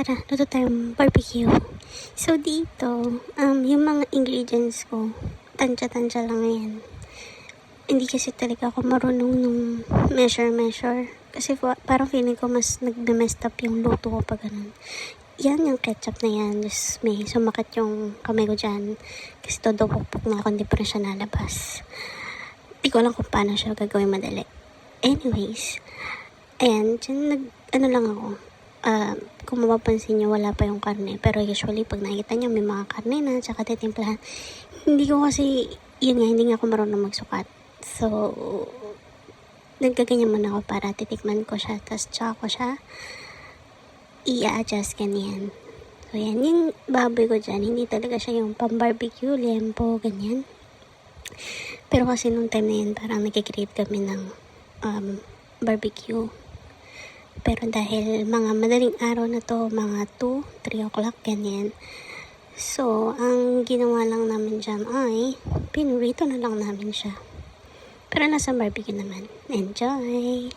Tara, luto tayong barbecue. So, dito, yung mga ingredients ko, tansya-tansya lang yan. Hindi kasi talaga ako marunong nung measure. Kasi parang feeling ko mas nag-messed up yung luto ko pag ganun. Yan, yung ketchup na yan. Just may sumakit yung kamay ko dyan. Kasi todo pukpuk na ako, hindi pa rin siya nalabas. Hindi ko alam kung paano siya gagawin madali. Anyways, ayan, dyan lang ako. Kung mapapansin nyo, wala pa yung karne. Pero usually, pag nakikita nyo, may mga karne na, tsaka titimplahan. Hindi ko kasi, hindi nga ako marunong magsukat. So, nagkaganyan muna ako para titikman ko siya. Tapos, tsaka ko siya i-adjust ganyan. So, yan. Yung baboy ko dyan, hindi talaga siya yung pang-barbecue, lempo, ganyan. Pero kasi nung time na yan, parang nag-create kami ng barbecue. Pero dahil mga madaling araw na to, mga 2, 3 o'clock, ganyan. So, ang ginawa lang namin dyan ay, pinurito na lang namin siya. Pero nasa barbecue naman. Enjoy!